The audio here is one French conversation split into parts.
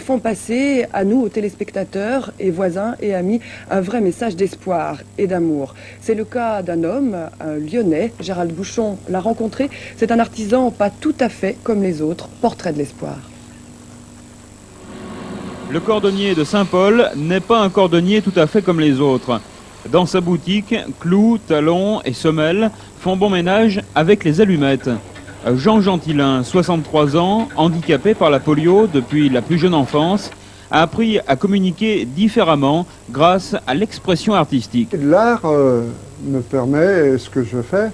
font passer à nous, aux téléspectateurs et voisins et amis, un vrai message d'espoir et d'amour. C'est le cas d'un homme, un Lyonnais, Gérald Bouchon l'a rencontré. C'est un artisan pas tout à fait comme les autres, portrait de l'espoir. Le cordonnier de Saint-Paul n'est pas un cordonnier tout à fait comme les autres. Dans sa boutique, clous, talons et semelles font bon ménage avec les allumettes. Jean Gentilin, 63 ans, handicapé par la polio depuis la plus jeune enfance, a appris à communiquer différemment grâce à l'expression artistique. L'art me permet, ce que je fais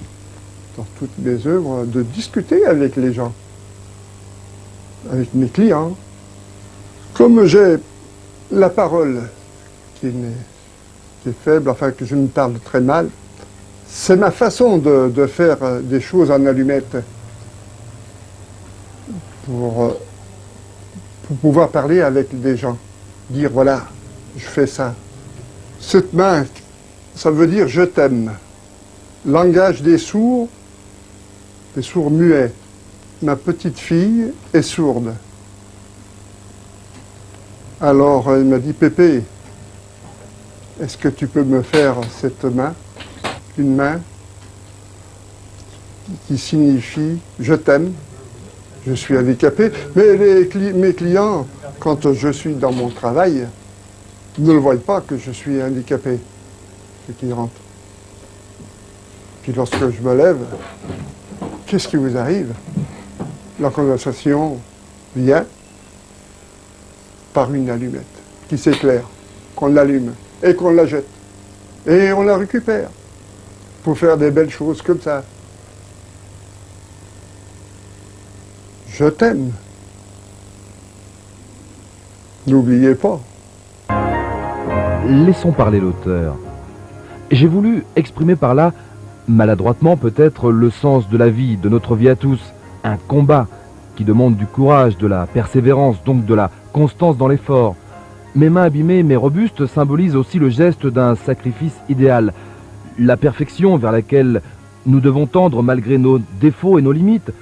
dans toutes mes œuvres, de discuter avec les gens, avec mes clients. Comme j'ai la parole qui est faible, enfin que je me parle très mal, c'est ma façon de faire des choses en allumettes pour pouvoir parler avec des gens, dire voilà, je fais ça. Cette main, ça veut dire je t'aime. Langage des sourds muets. Ma petite fille est sourde. Alors il m'a dit, Pépé, est-ce que tu peux me faire cette main, une main qui signifie je t'aime, je suis handicapé, mais mes clients, quand je suis dans mon travail, ne le voient pas que je suis handicapé, ceux qui rentrent. Puis lorsque je me lève, qu'est-ce qui vous arrive? La conversation vient par une allumette qui s'éclaire, qu'on allume et qu'on la jette. Et on la récupère pour faire des belles choses comme ça. Je t'aime. N'oubliez pas. Laissons parler l'auteur. J'ai voulu exprimer par là, maladroitement peut-être, le sens de la vie, de notre vie à tous. Un combat qui demande du courage, de la persévérance, donc de la constance dans l'effort. Mes mains abîmées mais robustes symbolisent aussi le geste d'un sacrifice idéal. La perfection vers laquelle nous devons tendre malgré nos défauts et nos limites.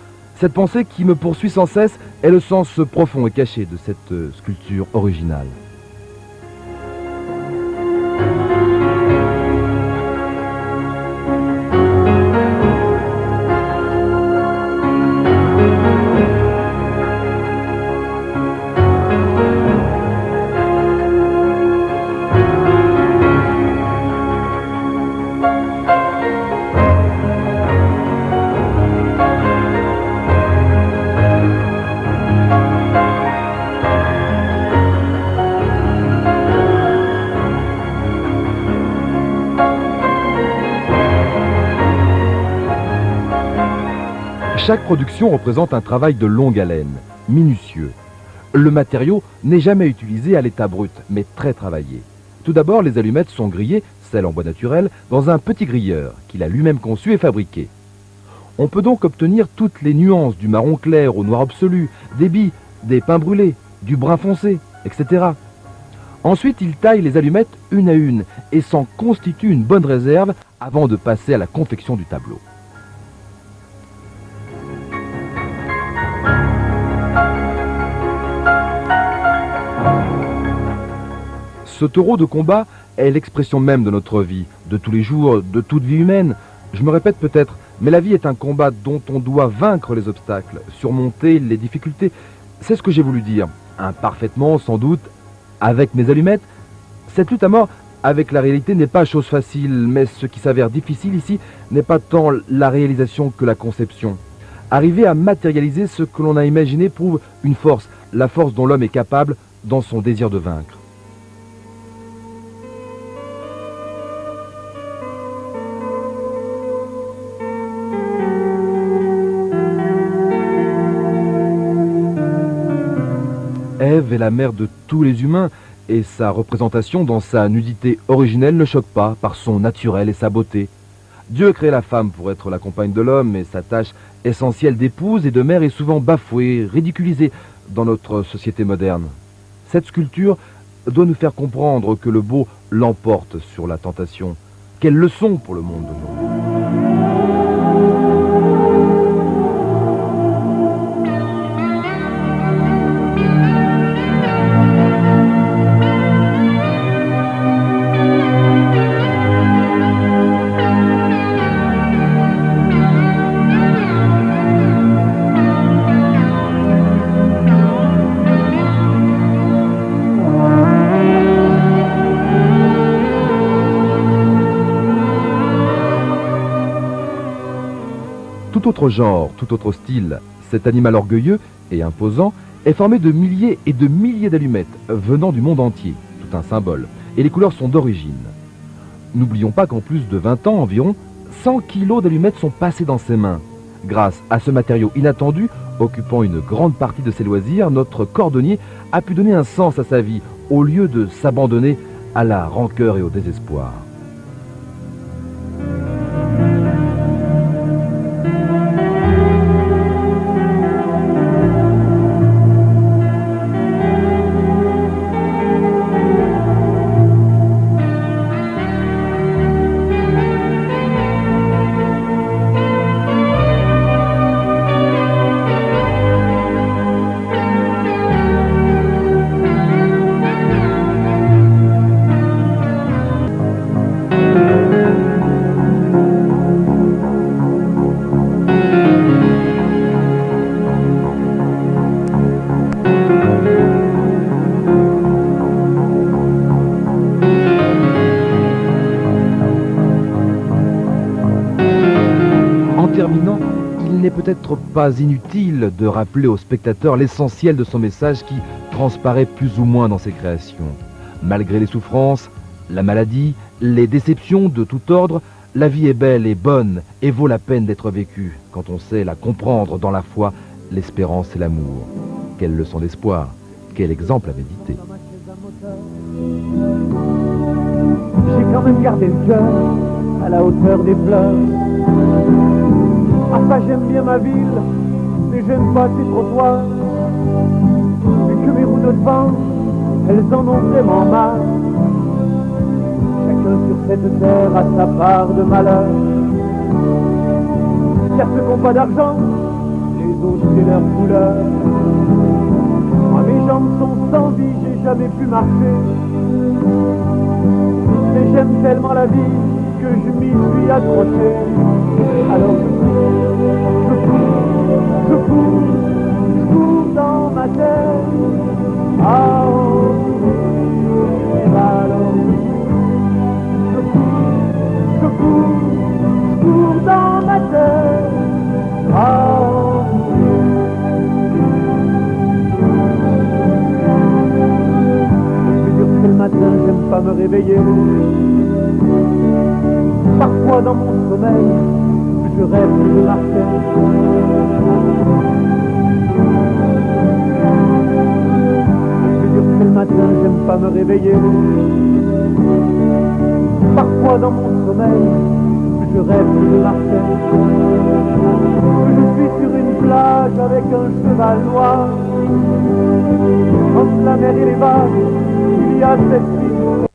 Cette pensée qui me poursuit sans cesse est le sens profond et caché de cette sculpture originale. Chaque production représente un travail de longue haleine, minutieux. Le matériau n'est jamais utilisé à l'état brut, mais très travaillé. Tout d'abord, les allumettes sont grillées, celles en bois naturel, dans un petit grilleur qu'il a lui-même conçu et fabriqué. On peut donc obtenir toutes les nuances du marron clair au noir absolu, des billes, des pins brûlés, du brun foncé, etc. Ensuite, il taille les allumettes une à une et s'en constitue une bonne réserve avant de passer à la confection du tableau. Ce taureau de combat est l'expression même de notre vie, de tous les jours, de toute vie humaine. Je me répète peut-être, mais la vie est un combat dont on doit vaincre les obstacles, surmonter les difficultés. C'est ce que j'ai voulu dire, imparfaitement sans doute, avec mes allumettes. Cette lutte à mort avec la réalité n'est pas chose facile, mais ce qui s'avère difficile ici n'est pas tant la réalisation que la conception. Arriver à matérialiser ce que l'on a imaginé prouve une force, la force dont l'homme est capable dans son désir de vaincre. Ève est la mère de tous les humains et sa représentation dans sa nudité originelle ne choque pas par son naturel et sa beauté. Dieu a créé la femme pour être la compagne de l'homme et sa tâche essentielle d'épouse et de mère est souvent bafouée, ridiculisée dans notre société moderne. Cette sculpture doit nous faire comprendre que le beau l'emporte sur la tentation. Quelle leçon pour le monde d'aujourd'hui. tout autre genre, tout autre style. Cet animal orgueilleux et imposant est formé de milliers et de milliers d'allumettes venant du monde entier, tout un symbole, et les couleurs sont d'origine. N'oublions pas qu'en plus de 20 ans environ, 100 kilos d'allumettes sont passés dans ses mains. Grâce à ce matériau inattendu, occupant une grande partie de ses loisirs, notre cordonnier a pu donner un sens à sa vie, au lieu de s'abandonner à la rancœur et au désespoir. Terminant, il n'est peut-être pas inutile de rappeler au spectateur l'essentiel de son message qui transparaît plus ou moins dans ses créations. Malgré les souffrances, la maladie, les déceptions de tout ordre, la vie est belle et bonne et vaut la peine d'être vécue quand on sait la comprendre dans la foi, l'espérance et l'amour. Quelle leçon d'espoir, quel exemple à méditer. J'ai quand même gardé le cœur à la hauteur des fleurs. Ah ça j'aime bien ma ville, mais j'aime pas ses trottoirs. Et que mes roues de devant, elles en ont vraiment marre. Chacun sur cette terre a sa part de malheur. Il y a ceux qui n'ont pas d'argent, les autres c'est leur couleur. Moi mes jambes sont sans vie, j'ai jamais pu marcher. Mais j'aime tellement la vie que je m'y suis accroché. Alors je cours dans ma tête. Ah, oh, alors je cours dans ma tête. Ah, oh, je suis dur que le matin, j'aime pas me réveiller. Parfois dans mon sommeil, je rêve de marcher. Je suis dur que le matin, j'aime pas me réveiller. Parfois dans mon sommeil, je rêve de marcher. Je suis sur une plage avec un cheval noir. Entre la mer et les vagues, il y a cette fille.